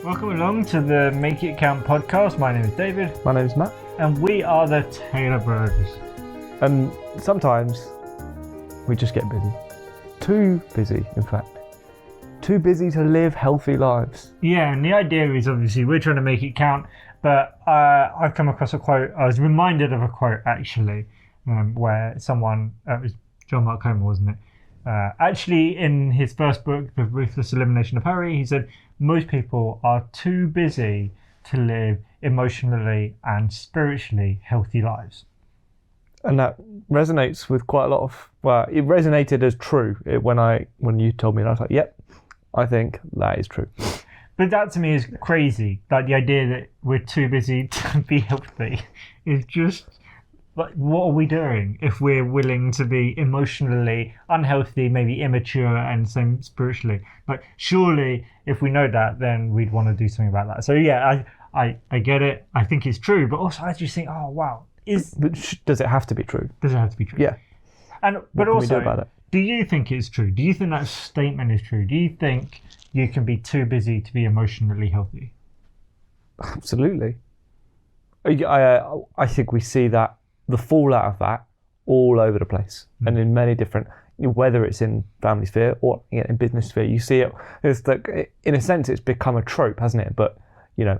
Welcome along to the Make It Count podcast. My name is David. My name's Matt. And we are the Taylor Brothers. And sometimes we just get busy. Too busy, in fact. Too busy to live healthy lives. Yeah, and the idea is obviously we're trying to make it count, but I've come across a quote. I was reminded of a quote actually, where someone, it was John Mark Comer, wasn't it? Actually, in his first book, The Ruthless, Elimination of Hurry, he said, most people are too busy to live emotionally and spiritually healthy lives. And that resonates with quite a lot of, well, it resonated as true when you told me, and I was like, yep, I think that is true. But that to me is crazy. Like the idea that we're too busy to be healthy is just, like, what are we doing if we're willing to be emotionally unhealthy, maybe immature, and same spiritually? Like, surely if we know that, then we'd want to do something about that. So yeah, I get it. I think it's true, but also I just think, oh wow, does it have to be true? Does it have to be true? Yeah. But also, we do about it? Do you think it's true? Do you think that statement is true? Do you think you can be too busy to be emotionally healthy? Absolutely. I think we see that, the fallout of that, all over the place, and in many different, whether it's in family sphere or in business sphere, you see it. It's like, in a sense, it's become a trope, hasn't it? But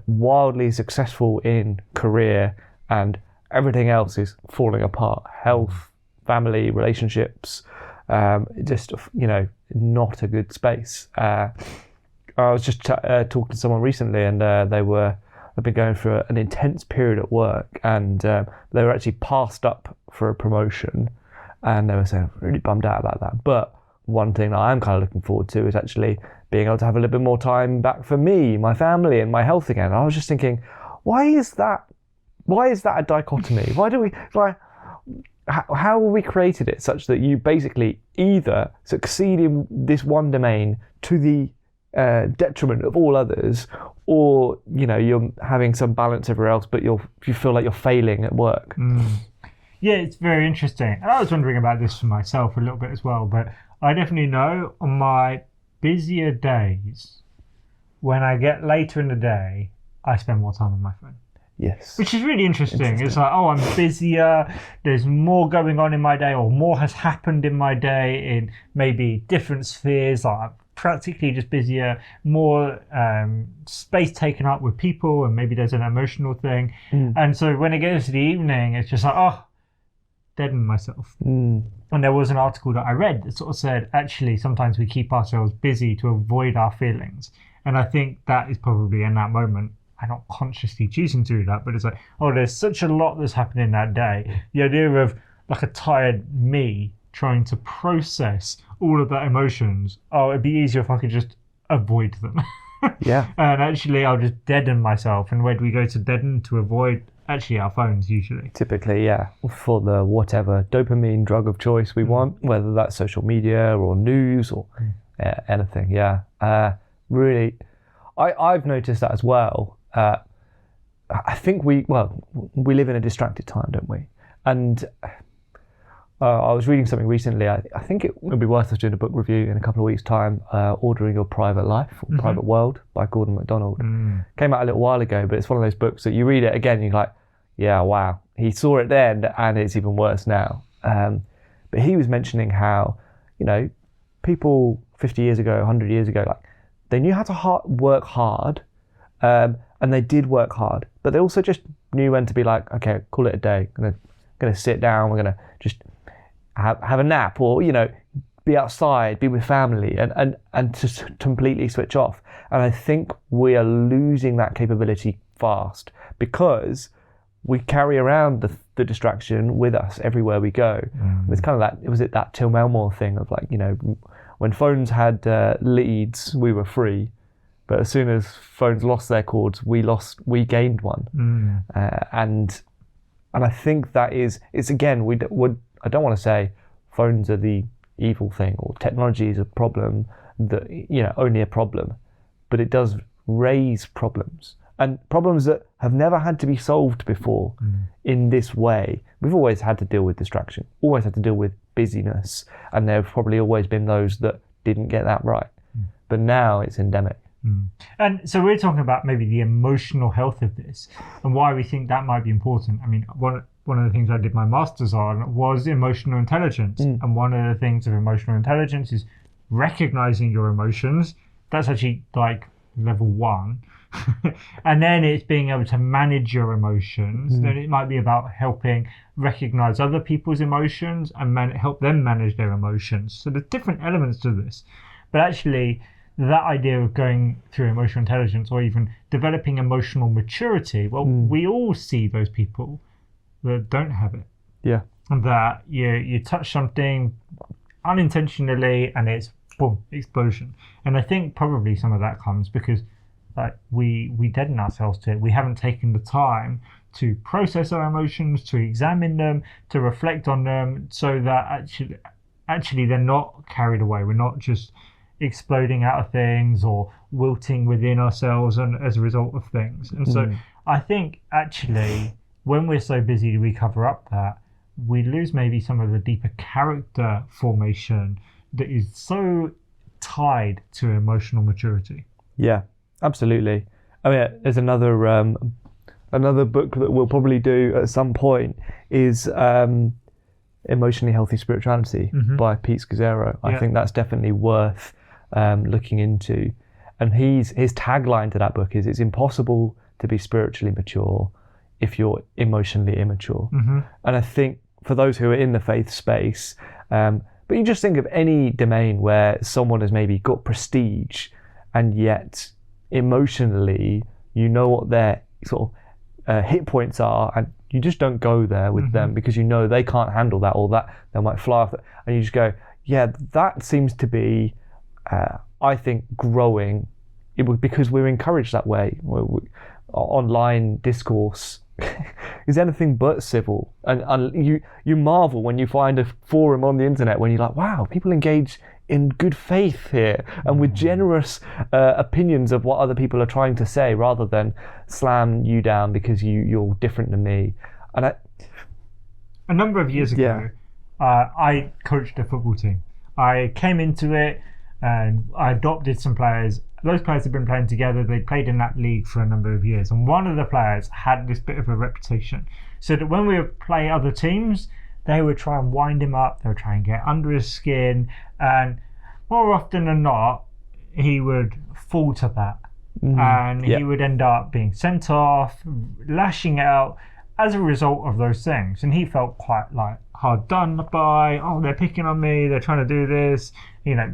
wildly successful in career, and everything else is falling apart. Health, family, relationships, just not a good space. I was just talking to someone recently, and I've been going through an intense period at work, and they were actually passed up for a promotion, and they were saying, really bummed out about that. But one thing that I'm kind of looking forward to is actually being able to have a little bit more time back for me, my family, and my health again. And I was just thinking, why is that a dichotomy? How have we created it such that you basically either succeed in this one domain to the detriment of all others, or you're having some balance everywhere else, but you feel like you're failing at work? Yeah, it's very interesting. And I was wondering about this for myself a little bit as well, but I definitely know on my busier days, when I get later in the day, I spend more time on my phone. Yes. Which is really interesting. It's like, I'm busier, there's more going on in my day, or more has happened in my day in maybe different spheres. Like, I'm practically just busier, more space taken up with people, and maybe there's an emotional thing. And so when it gets to the evening, it's just like, deaden myself. And there was an article that I read that sort of said, actually, sometimes we keep ourselves busy to avoid our feelings. And I think that is probably in that moment, I'm not consciously choosing to do that, but it's like, there's such a lot that's happening that day. The idea of like a tired me trying to process all of that emotions, it'd be easier if I could just avoid them. Yeah. And actually I'll just deaden myself. And where do we go to deaden? To avoid actually our phones usually. Typically, yeah, for the whatever dopamine drug of choice we want, whether that's social media or news or anything. Yeah. Really, I've noticed that as well. I think we live in a distracted time, don't we? And I was reading something recently. I think it would be worth us doing a book review in a couple of weeks' time. Ordering Your Private Life, or Private World, by Gordon MacDonald. Came out a little while ago, but it's one of those books that you read it again and you're like, yeah, wow, he saw it then and it's even worse now. But he was mentioning how, people 50 years ago, 100 years ago, like, they knew how to work hard, and they did work hard, but they also just knew when to be like, okay, call it a day. I'm gonna sit down. We're gonna just have a nap, or be outside, be with family, and just completely switch off. And I think we are losing that capability fast because we carry around the distraction with us everywhere we go. It's kind of that Till Melmore thing of like, when phones had leads, we were free. But as soon as phones lost their cords, we gained one. And I think it's again, I don't want to say phones are the evil thing or technology is a problem, that only a problem, but it does raise problems, and problems that have never had to be solved before in this way. We've always had to deal with distraction, always had to deal with busyness, and there have probably always been those that didn't get that right. But now it's endemic. And so we're talking about maybe the emotional health of this and why we think that might be important. I mean, one of the things I did my master's on was emotional intelligence. And one of the things of emotional intelligence is recognizing your emotions. That's actually like level 1. And then it's being able to manage your emotions. Then it might be about helping recognize other people's emotions and help them manage their emotions. So there's different elements to this. But actually, that idea of going through emotional intelligence or even developing emotional maturity, well, we all see those people that don't have it. Yeah. That you touch something unintentionally and it's boom, explosion. And I think probably some of that comes because we deaden ourselves to it. We haven't taken the time to process our emotions, to examine them, to reflect on them, so that actually they're not carried away. We're not just exploding out of things or wilting within ourselves and as a result of things. And so I think actually when we're so busy we cover up that, we lose maybe some of the deeper character formation that is so tied to emotional maturity. Yeah, absolutely. I mean, there's another book that we'll probably do at some point is Emotionally Healthy Spirituality by Pete Scazzero. I think that's definitely worth looking into. And his tagline to that book is, it's impossible to be spiritually mature if you're emotionally immature. And I think for those who are in the faith space, but you just think of any domain where someone has maybe got prestige and yet emotionally you know what their sort of hit points are, and you just don't go there with them because you know they can't handle that, or that they might fly off, and you just go, yeah, that seems to be I think growing because we're encouraged that way. Online discourse is anything but civil, and you marvel when you find a forum on the internet when you're like, wow, people engage in good faith here and with generous opinions of what other people are trying to say, rather than slam you down because you're different than me. And a number of years ago, I coached a football team. I came into it and I adopted some players. Those players had been playing together. They played in that league for a number of years. And one of the players had this bit of a reputation. So that when we would play other teams, they would try and wind him up. They would try and get under his skin. And more often than not, he would fall to that. And he would end up being sent off, lashing out as a result of those things. And he felt quite like hard done by. Oh, they're picking on me. They're trying to do this. You know,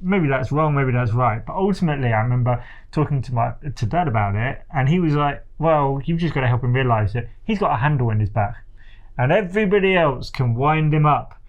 maybe that's wrong, maybe that's right. But ultimately, I remember talking to Dad about it, and he was like, well, you've just got to help him realise that he's got a handle in his back. And everybody else can wind him up.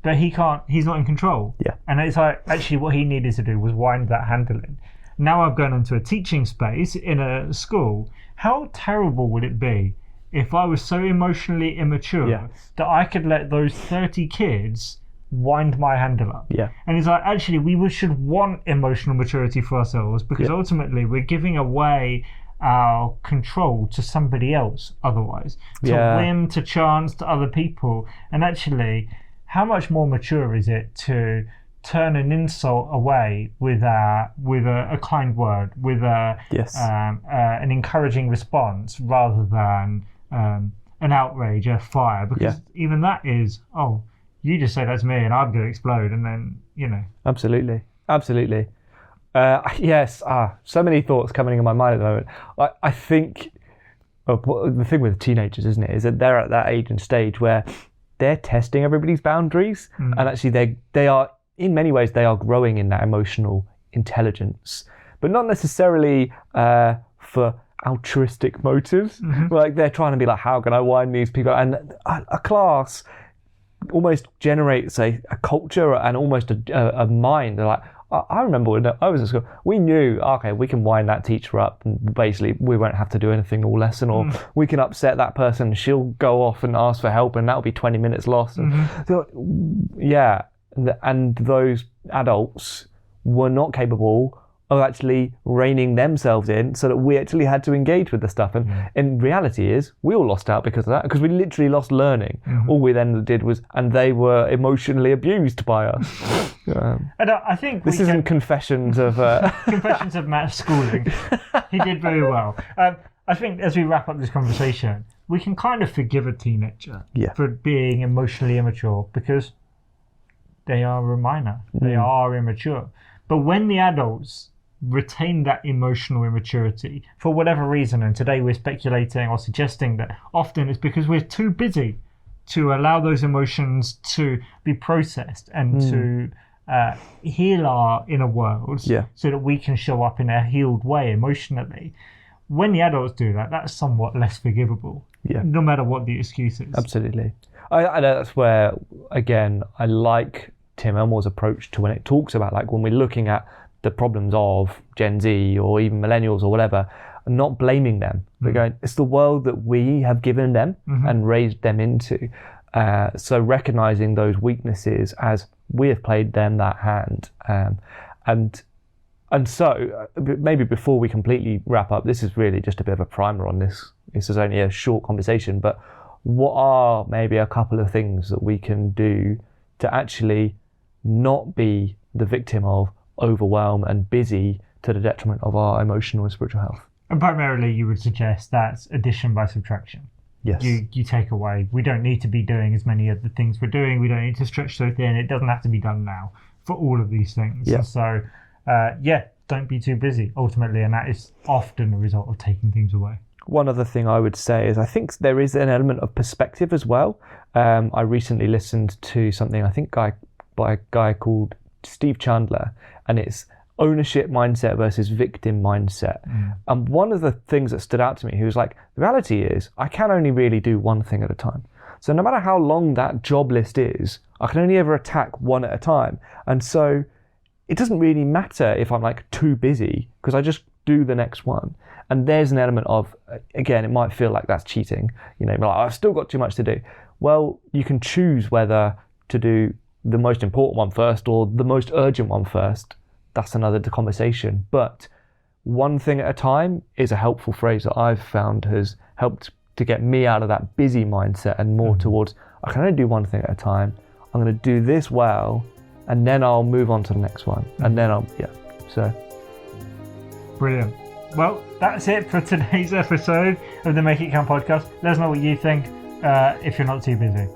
But he can't, he's not in control. Yeah. And it's like, actually what he needed to do was wind that handle in. Now I've gone into a teaching space in a school. How terrible would it be if I was so emotionally immature that I could let those 30 kids wind my handle up? Yeah. And it's like, actually we should want emotional maturity for ourselves, because ultimately we're giving away our control to somebody else otherwise, to whim, to chance, to other people. And actually, how much more mature is it to turn an insult away with a kind word, with an encouraging response, rather than an outrage, a fire? Because even that is, oh, you just say that to me and I'm going to explode, and then, you know. Absolutely. Yes, so many thoughts coming in my mind at the moment. I think the thing with teenagers, isn't it, is that they're at that age and stage where they're testing everybody's boundaries, and actually they are, in many ways, they are growing in that emotional intelligence, but not necessarily for altruistic motives. Like, they're trying to be like, how can I wind these people? And a class almost generates a culture and almost a mind. They're like, I remember when I was at school, we knew, okay, we can wind that teacher up and basically we won't have to do anything all lesson, or we can upset that person, she'll go off and ask for help and that'll be 20 minutes lost. And so, and those adults were not capable of actually reining themselves in so that we actually had to engage with the stuff. And in reality is we all lost out because of that, because we literally lost learning. All we then did was, and they were emotionally abused by us. And I think this isn't confessions of confessions of Matt's schooling. He did very well. I think as we wrap up this conversation, we can kind of forgive a teenager for being emotionally immature because they are a minor. They are immature. But when the adults retain that emotional immaturity for whatever reason, and today we're speculating or suggesting that often it's because we're too busy to allow those emotions to be processed and to heal our inner world so that we can show up in a healed way emotionally. When the adults do that, that's somewhat less forgivable, no matter what the excuse is. Absolutely. I know that's where, again, I like Tim Elmore's approach to when it talks about, like, when we're looking at the problems of Gen Z or even millennials or whatever, not blaming them, but going, it's the world that we have given them and raised them into. So recognizing those weaknesses as we have played them that hand. And so maybe before we completely wrap up, this is really just a bit of a primer on this. This is only a short conversation, but what are maybe a couple of things that we can do to actually not be the victim of overwhelm and busy to the detriment of our emotional and spiritual health? And primarily you would suggest that's addition by subtraction. Yes. You take away. We don't need to be doing as many of the things we're doing. We don't need to stretch so thin. It doesn't have to be done now for all of these things. Yeah. So, don't be too busy, ultimately. And that is often a result of taking things away. One other thing I would say is I think there is an element of perspective as well. I recently listened to something, I think by a guy called Steve Chandler, and it's ownership mindset versus victim mindset. And one of the things that stood out to me, he was like, the reality is I can only really do one thing at a time. So no matter how long that job list is, I can only ever attack one at a time. And so it doesn't really matter if I'm like too busy, because I just do the next one. And there's an element of, again, it might feel like that's cheating, like, I've still got too much to do. Well, you can choose whether to do the most important one first or the most urgent one first. That's another conversation. But one thing at a time is a helpful phrase that I've found has helped to get me out of that busy mindset and more towards, I can only do one thing at a time. I'm going to do this well, and then I'll move on to the next one. And then so. Brilliant. Well, that's it for today's episode of the Make It Count podcast. Let us know what you think if you're not too busy.